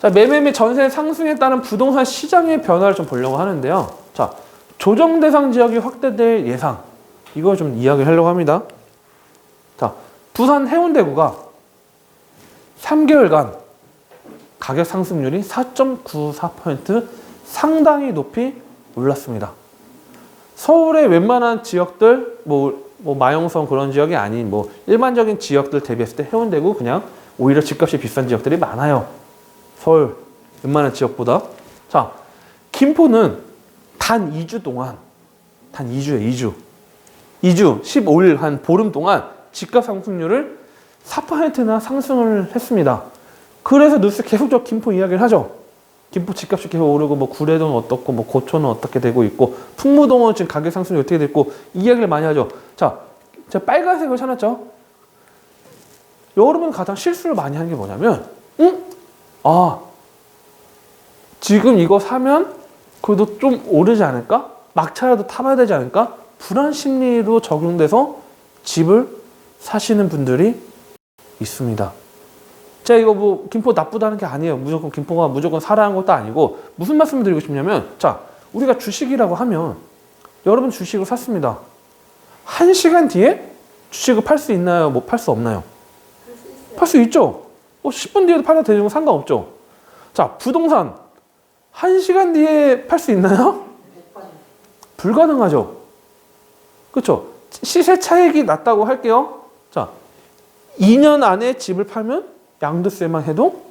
자, 매매 및 전세 상승에 따른 부동산 시장의 변화를 좀 보려고 하는데요. 자, 조정 대상 지역이 확대될 예상. 이거 좀 이야기를 하려고 합니다. 자, 부산 해운대구가 3개월간 가격 상승률이 4.94% 상당히 높이 올랐습니다. 서울의 웬만한 지역들, 마용성 그런 지역이 아닌 일반적인 지역들 대비했을 때 해운대구 그냥 오히려 집값이 비싼 지역들이 많아요. 서울 웬만한 지역보다. 자, 김포는 단 2주 동안, 단 2주에 2주, 15일 한 보름 동안 집값 상승률을 4%나 상승을 했습니다. 그래서 뉴스 계속적으로 김포 이야기를 하죠. 김포 집값이 계속 오르고 구례동은 어떻고 고촌은 어떻게 되고 있고 풍무동은 지금 가격 상승률이 어떻게 됐고 이야기를 많이 하죠. 자, 제가 빨간색을 찾았죠. 여러분 가장 실수를 많이 하는 게 뭐냐면 지금 이거 사면 그래도 좀 오르지 않을까? 막차라도 타봐야 되지 않을까? 불안 심리로 적용돼서 집을 사시는 분들이 있습니다. 제가 이거 김포 나쁘다는 게 아니에요. 무조건 김포가 무조건 사라는 것도 아니고 무슨 말씀을 드리고 싶냐면 자, 우리가 주식이라고 하면 여러분 주식을 샀습니다. 1시간 뒤에 주식을 팔 수 있나요? 팔 수 없나요? 팔 수 있죠. 10분 뒤에도 팔아도 되는 건 상관없죠. 자, 부동산 1시간 뒤에 팔 수 있나요? 불가능하죠. 그렇죠? 시세 차익이 낮다고 할게요. 자, 2년 안에 집을 팔면 양도세만 해도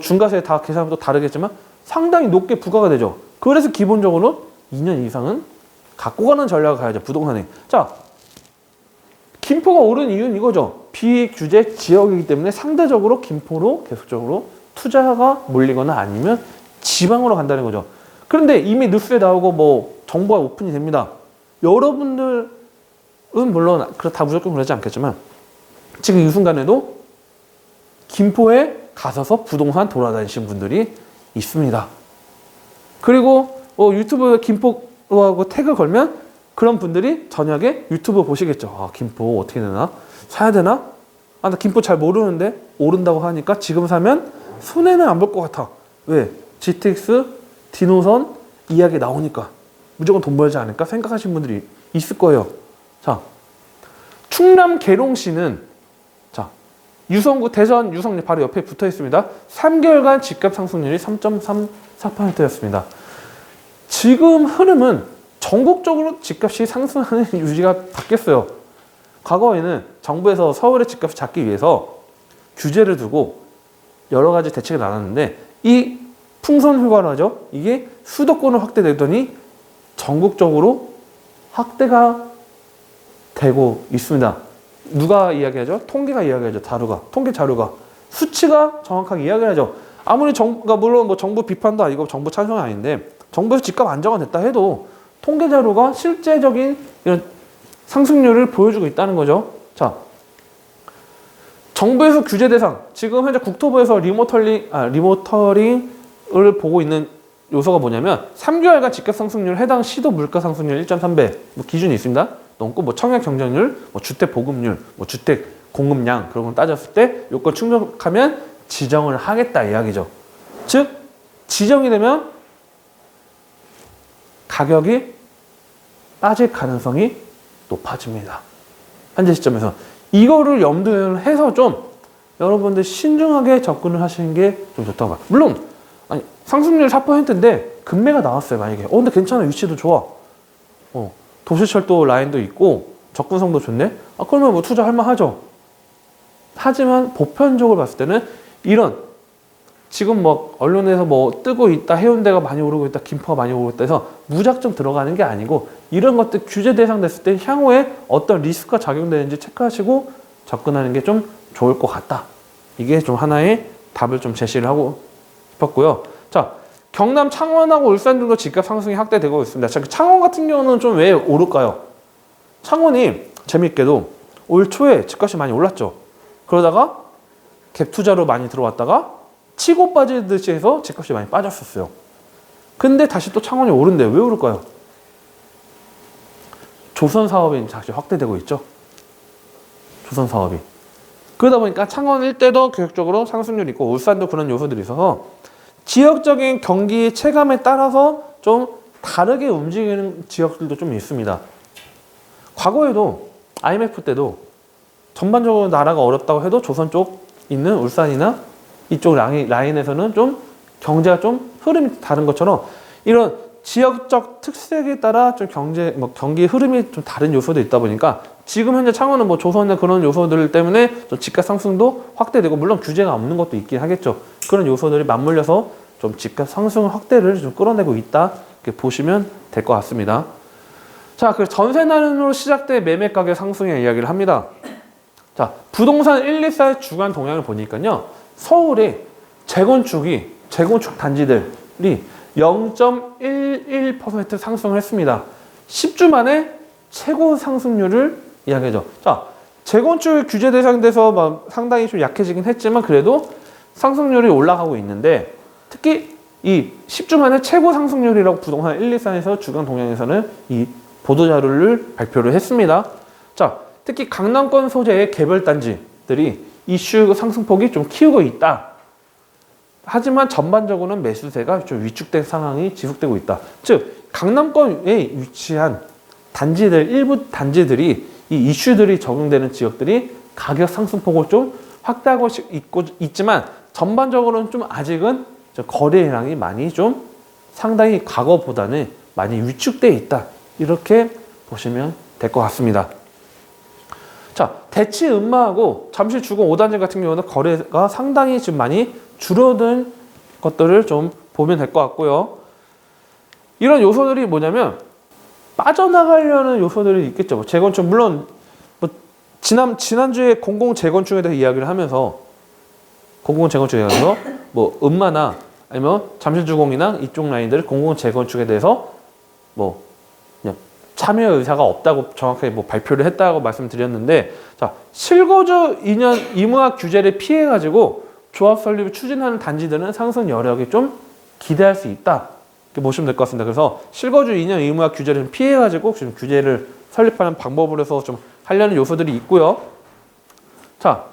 중과세 다 계산하면 또 다르겠지만 상당히 높게 부과가 되죠. 그래서 기본적으로 2년 이상은 갖고 가는 전략을 가야죠. 부동산에. 자, 김포가 오른 이유는 이거죠. 비익 규제 지역이기 때문에 상대적으로 김포로 계속적으로 투자가 몰리거나 아니면 지방으로 간다는 거죠. 그런데 이미 뉴스에 나오고 정보가 오픈이 됩니다. 여러분들은 물론 다 무조건 그러지 않겠지만 지금 이 순간에도 김포에 가셔서 부동산 돌아다니신 분들이 있습니다. 그리고 유튜브에 김포하고 태그 걸면 그런 분들이 저녁에 유튜브 보시겠죠. 김포 어떻게 되나? 사야 되나? 나 김포 잘 모르는데 오른다고 하니까 지금 사면 손해는 안 볼 것 같아. 왜? GTX, 디노선 이야기 나오니까 무조건 돈 벌지 않을까 생각하시는 분들이 있을 거예요. 자, 충남 계룡시는 유성구 대전 유성역 바로 옆에 붙어 있습니다. 3개월간 집값 상승률이 3.34%였습니다. 지금 흐름은 전국적으로 집값이 상승하는 유지가 바뀌었어요. 과거에는 정부에서 서울의 집값을 잡기 위해서 규제를 두고 여러 가지 대책이 나왔는데 이 풍선 효과로 하죠. 이게 수도권으로 확대되더니 전국적으로 확대가 되고 있습니다. 누가 이야기하죠? 통계가 이야기하죠. 통계 자료가. 수치가 정확하게 이야기를 하죠. 아무리 물론 정부 비판도 아니고 정부 찬성은 아닌데 정부에서 집값 안정화 됐다 해도 통계 자료가 실제적인 이런 상승률을 보여주고 있다는 거죠. 자, 정부에서 규제 대상, 지금 현재 국토부에서 리모터링을 보고 있는 요소가 뭐냐면 3개월간 집값 상승률 해당 시도 물가 상승률 1.3배 기준이 있습니다. 넘고 청약 경쟁률, 주택 보급률, 주택 공급량 그런 걸 따졌을 때 요건 충족하면 지정을 하겠다 이야기죠. 즉 지정이 되면 가격이 빠질 가능성이 높아집니다. 현재 시점에서 이거를 염두에 해서 좀 여러분들 신중하게 접근을 하시는 게 좀 좋다고 봐요. 물론 상승률 4%인데 금매가 나왔어요. 만약에 근데 괜찮아, 위치도 좋아, 도시철도 라인도 있고 접근성도 좋네. 그러면 투자할 만하죠. 하지만 보편적으로 봤을 때는 이런 지금 언론에서 뜨고 있다, 해운대가 많이 오르고 있다, 김포가 많이 오르고 있다 해서 무작정 들어가는 게 아니고 이런 것들 규제 대상 됐을 때 향후에 어떤 리스크가 작용되는지 체크하시고 접근하는 게 좀 좋을 것 같다. 이게 좀 하나의 답을 좀 제시를 하고 싶었고요. 자, 경남 창원하고 울산 등도 집값 상승이 확대되고 있습니다. 자, 창원 같은 경우는 좀 왜 오를까요? 창원이 재밌게도 올 초에 집값이 많이 올랐죠. 그러다가 갭 투자로 많이 들어왔다가 치고 빠지듯이 해서 집값이 많이 빠졌었어요. 근데 다시 또 창원이 오른대요. 왜 오를까요? 조선 사업이 다시 확대되고 있죠. 조선 사업이. 그러다 보니까 창원 일대도 계속적으로 상승률이 있고 울산도 그런 요소들이 있어서 지역적인 경기 체감에 따라서 좀 다르게 움직이는 지역들도 좀 있습니다. 과거에도 IMF 때도 전반적으로 나라가 어렵다고 해도 조선 쪽 있는 울산이나 이쪽 라인에서는 좀 경제가 좀 흐름이 다른 것처럼 이런 지역적 특색에 따라 좀 경기 흐름이 좀 다른 요소도 있다 보니까 지금 현재 창원은 뭐 조선의 그런 요소들 때문에 좀 집값 상승도 확대되고 물론 규제가 없는 것도 있긴 하겠죠. 그런 요소들이 맞물려서 좀 집값 상승 확대를 좀 끌어내고 있다. 이렇게 보시면 될 것 같습니다. 자, 그 전세 난으로 시작된 매매 가격 상승의 이야기를 합니다. 자, 부동산 1, 2사의 주간 동향을 보니까요. 서울의 재건축 단지들이 0.11% 상승을 했습니다. 10주 만에 최고 상승률을 이야기하죠. 자, 재건축 규제 대상돼서 막 상당히 좀 약해지긴 했지만 그래도 상승률이 올라가고 있는데 특히 이 10주 만에 최고 상승률이라고 부동산 1, 2사에서 주간 동향에서는 이 보도자료를 발표를 했습니다. 자, 특히 강남권 소재의 개별 단지들이 이슈 상승폭이 좀 키우고 있다. 하지만 전반적으로는 매수세가 좀 위축된 상황이 지속되고 있다. 즉 강남권에 위치한 단지들 일부 단지들이 이 이슈들이 적용되는 지역들이 가격 상승폭을 좀 확대하고 있지만 전반적으로는 좀 아직은 거래량이 많이 좀 상당히 과거보다는 많이 위축되어 있다. 이렇게 보시면 될 것 같습니다. 자, 대치 음마하고 잠실 주공 5단지 같은 경우는 거래가 상당히 지금 많이 줄어든 것들을 좀 보면 될 것 같고요. 이런 요소들이 뭐냐면 빠져나가려는 요소들이 있겠죠. 재건축 물론 뭐 지난주에 공공 재건축에 대해서 이야기를 하면서 공공 재건축에 대해서 뭐 음마나 아니면 잠실주공이나 이쪽 라인들 공공 재건축에 대해서 뭐 그냥 참여 의사가 없다고 정확하게 뭐 발표를 했다고 말씀드렸는데 자, 실거주 2년 의무화 규제를 피해 가지고 조합 설립을 추진하는 단지들은 상승 여력이 좀 기대할 수 있다. 이렇게 보시면 될 것 같습니다. 그래서 실거주 2년 의무화 규제를 피해 가지고 지금 규제를 설립하는 방법으로 해서 좀 하려는 요소들이 있고요. 자,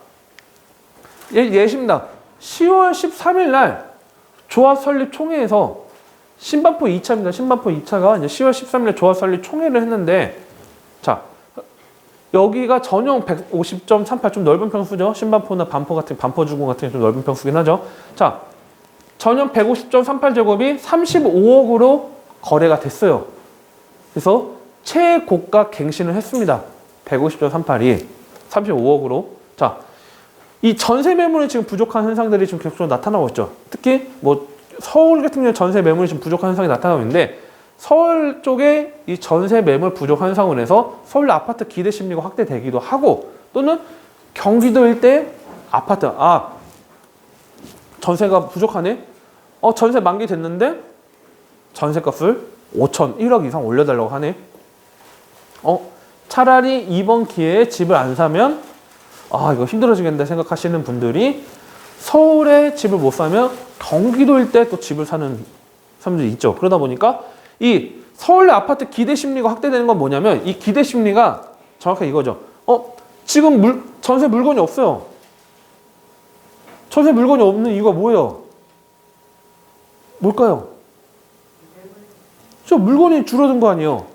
예시입니다. 10월 13일 날 조합 설립 총회에서 신반포 2차입니다. 신반포 2차가 이제 10월 13일에 조합 설립 총회를 했는데 자, 여기가 전용 150.38 좀 넓은 평수죠. 신반포나 반포주공 같은 게 좀 넓은 평수긴 하죠. 자, 전용 150.38제곱이 35억으로 거래가 됐어요. 그래서 최고가 갱신을 했습니다. 150.38이 35억으로. 자, 이 전세 매물이 지금 부족한 현상들이 지금 계속적으로 나타나고 있죠. 특히 뭐 서울 같은 경우에 전세 매물이 지금 부족한 현상이 나타나고 있는데 서울 쪽에 이 전세 매물 부족 현상으로 해서 서울 아파트 기대 심리가 확대되기도 하고 또는 경기도 일대 아파트 전세가 부족하네. 전세 만기 됐는데 전세값을 5천, 1억 이상 올려달라고 하네. 차라리 이번 기회에 집을 안 사면 이거 힘들어지겠다 생각하시는 분들이 서울에 집을 못 사면 경기도 일대 또 집을 사는 사람들이 있죠. 그러다 보니까 이 서울 내 아파트 기대 심리가 확대되는 건 뭐냐면 이 기대 심리가 정확하게 이거죠. 지금 전세 물건이 없어요. 전세 물건이 없는 이유가 뭐예요? 뭘까요? 저 물건이 줄어든 거 아니에요.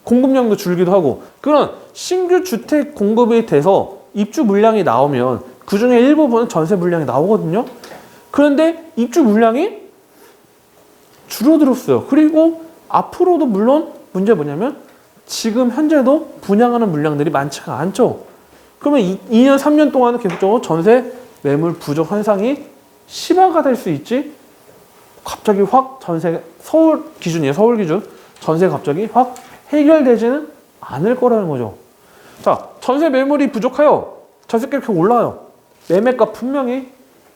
공급량도 줄기도 하고 그런 신규 주택 공급이 돼서 입주 물량이 나오면 그중에 일부분은 전세 물량이 나오거든요. 그런데 입주 물량이 줄어들었어요. 그리고 앞으로도 물론 문제가 뭐냐면 지금 현재도 분양하는 물량들이 많지가 않죠. 그러면 2년, 3년 동안은 계속적으로 전세 매물 부족 현상이 심화가 될 수 있지 갑자기 확 서울 기준 전세 갑자기 확 해결되지는 않을 거라는 거죠. 자, 전세 매물이 부족해요. 전세가 이렇게 올라요. 매매가 분명히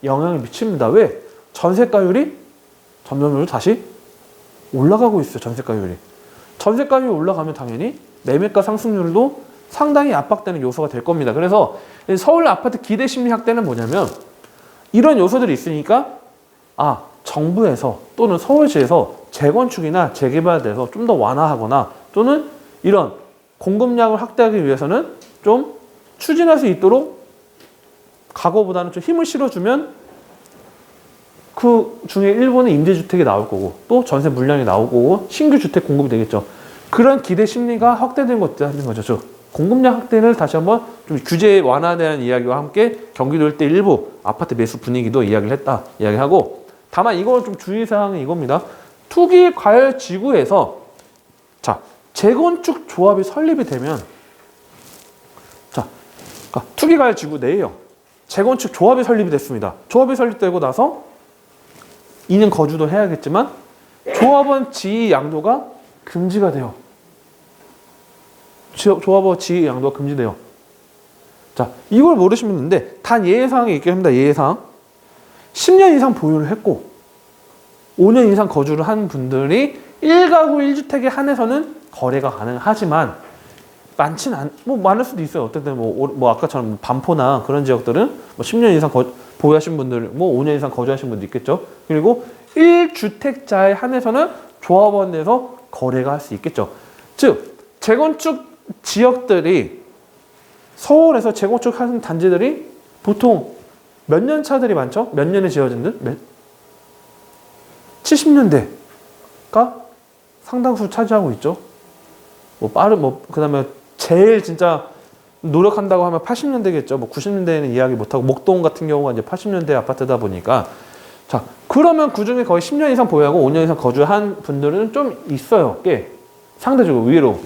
영향을 미칩니다. 왜? 전세가율이 점점 다시 올라가고 있어요. 전세가율이 올라가면 당연히 매매가 상승률도 상당히 압박되는 요소가 될 겁니다. 그래서 서울 아파트 기대 심리 확대는 뭐냐면 이런 요소들이 있으니까 정부에서 또는 서울시에서 재건축이나 재개발에 대해서 좀 더 완화하거나 또는 이런 공급량을 확대하기 위해서는 좀 추진할 수 있도록 과거보다는 좀 힘을 실어주면 그 중에 일부는 임대주택이 나올 거고 또 전세 물량이 나올 거고 신규 주택 공급이 되겠죠. 그런 기대 심리가 확대된 것이라는 거죠. 즉 공급량 확대를 다시 한번 좀 규제 완화에 대한 이야기와 함께 경기도 일대 일부 아파트 매수 분위기도 이야기를 했다 이야기하고, 다만 이걸 좀 주의사항은 이겁니다. 투기 과열 지구에서 자 재건축 조합이 설립이 되면 자 그러니까 투기 과열 지구 내에요. 재건축 조합이 설립이 됐습니다. 조합이 설립되고 나서 이는 거주도 해야겠지만 조합원 지위 양도가 금지가 돼요. 조합원 지위 양도가 금지돼요. 자, 이걸 모르시면 되는데 단 예외사항이 있긴 합니다. 예외사항. 10년 이상 보유를 했고 5년 이상 거주를 한 분들이 1가구 1주택에 한해서는 거래가 가능하지만 많지는 않, 뭐 많을 수도 있어요. 어쨌든 뭐 아까처럼 반포나 그런 지역들은 뭐 10년 이상 보유하신 분들, 뭐 5년 이상 거주하신 분도 있겠죠. 그리고 1주택자에 한해서는 조합원 내에서 거래가 할 수 있겠죠. 즉 재건축 지역들이 서울에서 재건축하는 단지들이 보통 몇 년 차들이 많죠? 몇 년에 지어진 듯? 70년대가 상당수 차지하고 있죠. 그다음에 제일 진짜 노력한다고 하면 80년대겠죠. 뭐 90년대에는 이야기 못하고 목동 같은 경우가 이제 80년대 아파트다 보니까 자 그러면 그 중에 거의 10년 이상 보유하고 5년 이상 거주한 분들은 좀 있어요. 꽤 상대적으로 의외로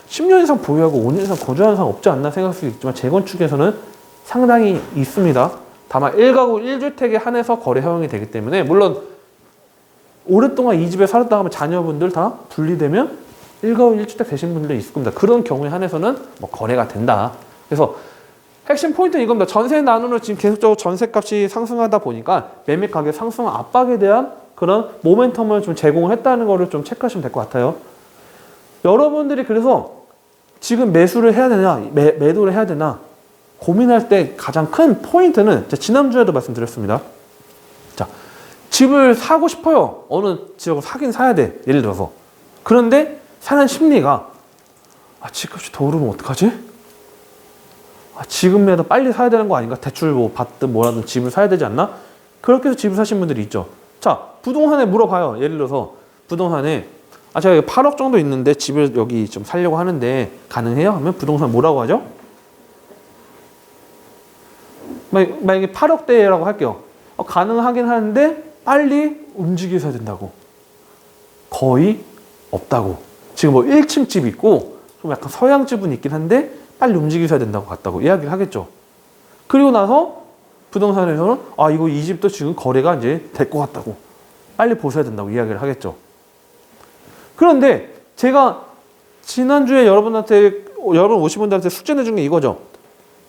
10년 이상 보유하고 5년 이상 거주하는 사람 없지 않나 생각할 수 있지만 재건축에서는 상당히 있습니다. 다만 1가구 1주택에 한해서 거래 허용이 되기 때문에 물론 오랫동안 이 집에 살았다 하면 자녀분들 다 분리되면 1가구 1주택 되신 분들도 있을 겁니다. 그런 경우에 한해서는 뭐 거래가 된다. 그래서 핵심 포인트는 이겁니다. 전세 나누는 지금 계속적으로 전세값이 상승하다 보니까 매매 가격 상승 압박에 대한 그런 모멘텀을 좀 제공을 했다는 거를 좀 체크하시면 될 것 같아요. 여러분들이 그래서 지금 매수를 해야 되나 매도를 해야 되나 고민할 때 가장 큰 포인트는 지난주에도 말씀드렸습니다. 자, 집을 사고 싶어요. 어느 지역을 사긴 사야 돼. 예를 들어서. 그런데 사는 심리가 집값이 더 오르면 어떡하지? 지금이라도 빨리 사야 되는 거 아닌가? 대출 뭐 받든 뭐라든 집을 사야 되지 않나? 그렇게 해서 집을 사신 분들이 있죠. 자, 부동산에 물어봐요. 예를 들어서 부동산에 제가 여기 8억 정도 있는데 집을 여기 좀 살려고 하는데 가능해요? 하면 부동산 뭐라고 하죠? 만약에 8억대라고 할게요. 가능하긴 하는데 빨리 움직여야 된다고. 거의 없다고. 지금 뭐 1층 집 있고 좀 약간 서양 집은 있긴 한데 빨리 움직이셔야 된다고 같다고 이야기를 하겠죠. 그리고 나서 부동산에서는 이 집도 지금 거래가 이제 될 것 같다고 빨리 보셔야 된다고 이야기를 하겠죠. 그런데 제가 지난주에 여러분 오신 분들한테 숙제 내준 게 이거죠.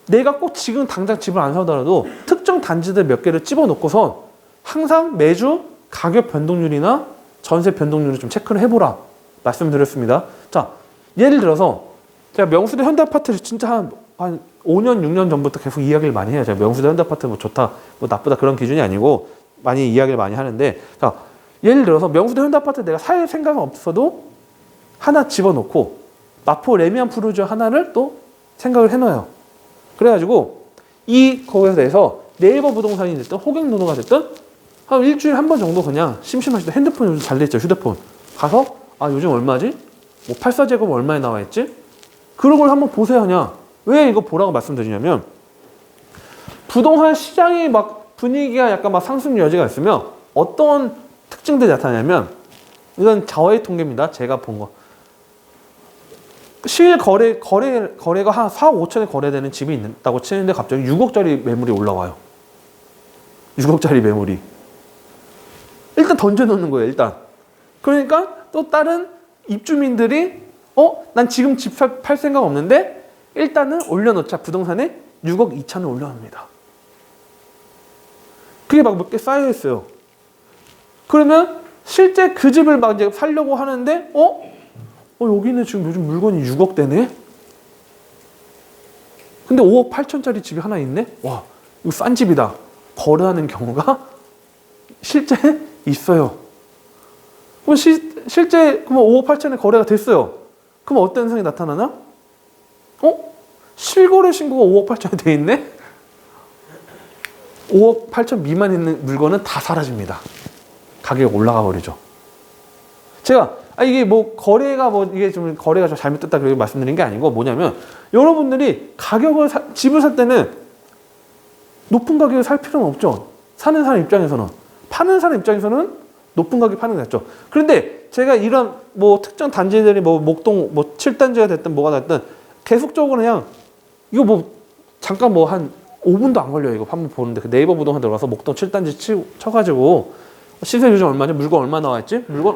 내가 꼭 지금 당장 집을 안 사더라도 특정 단지들 몇 개를 집어놓고서 항상 매주 가격 변동률이나 전세 변동률을 좀 체크를 해보라 말씀드렸습니다. 자, 예를 들어서 제가 명수대 현대아파트를 진짜 한 5년, 6년 전부터 계속 이야기를 많이 해요. 제가 명수대 현대아파트 뭐 좋다, 뭐 나쁘다 그런 기준이 아니고 많이 이야기를 많이 하는데, 자, 예를 들어서 명수대 현대아파트 내가 살 생각은 없어도 하나 집어넣고 마포 레미안 푸르지오 하나를 또 생각을 해놔요. 그래가지고 거기에 대해서 네이버 부동산이 됐든 호갱노노가 됐든 한 일주일에 한 번 정도 그냥 심심하실 때 핸드폰 요즘 잘 돼 있죠. 휴대폰 가서 요즘 얼마지? 뭐 84제곱 얼마에 나와 있지? 그런 걸 한번 보세요. 그냥 왜 이거 보라고 말씀드리냐면 부동산 시장이 막 분위기가 약간 막 상승 여지가 있으면 어떤 특징들이 나타나냐면, 이건 저의 통계입니다. 제가 본 거. 실 거래가 한 4억 5천에 거래되는 집이 있다고 치는데 갑자기 6억짜리 매물이 올라와요. 6억짜리 매물이. 일단 던져놓는 거예요, 일단. 그러니까 또 다른 입주민들이 난 지금 집 팔 생각 없는데 일단은 올려놓자. 부동산에 6억 2천을 올려놓습니다. 그게 막 몇 개 쌓여있어요. 그러면 실제 그 집을 막 이제 살려고 하는데 여기는 지금 요즘 물건이 6억대네? 근데 5억 8천짜리 집이 하나 있네? 와, 이거 싼 집이다. 거래하는 경우가 실제 있어요. 그럼 실제 그럼 5억 8천에 거래가 됐어요. 그럼 어떤 현상이 나타나나? 실거래 신고가 5억 8천에 돼 있네? 5억 8천 미만 있는 물건은 다 사라집니다. 가격이 올라가 버리죠. 제가 이게 뭐 거래가 뭐 이게 좀 거래가 좀 잘못됐다 그렇게 말씀드린 게 아니고 뭐냐면 여러분들이 가격을 집을 살 때는 높은 가격을 살 필요는 없죠. 사는 사람 입장에서는. 파는 사람 입장에서는 높은 가격에 파는 게 낫죠. 그런데 제가 이런 뭐 특정 단지들이 뭐 목동 뭐 7단지가 됐든 뭐가 됐든 계속적으로 그냥 이거 뭐 잠깐 뭐 한 5분도 안 걸려요. 이거 한번 보는데 그 네이버 부동산 들어가서 목동 7단지 쳐가지고 시세 요즘 얼마지? 물건 얼마 나왔지? 물건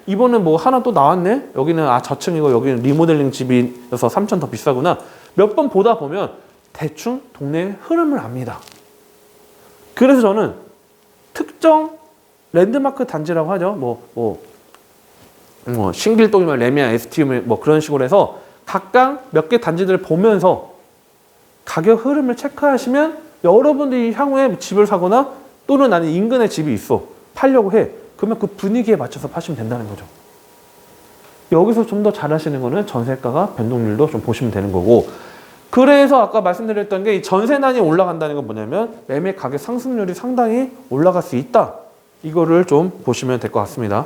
이번엔 뭐 하나 또 나왔네? 여기는 저층이고 여기는 리모델링 집이어서 3천 더 비싸구나. 몇 번 보다 보면 대충 동네의 흐름을 압니다. 그래서 저는 특정 랜드마크 단지라고 하죠. 신길동이면 레미안, STM 뭐 그런 식으로 해서 각각 몇 개 단지들을 보면서 가격 흐름을 체크하시면 여러분들이 향후에 집을 사거나 또는 나는 인근에 집이 있어. 팔려고 해. 그러면 그 분위기에 맞춰서 파시면 된다는 거죠. 여기서 좀 더 잘하시는 거는 전세가가 변동률도 좀 보시면 되는 거고 그래서 아까 말씀드렸던 게 이 전세난이 올라간다는 건 뭐냐면 매매 가격 상승률이 상당히 올라갈 수 있다. 이거를 좀 보시면 될 것 같습니다.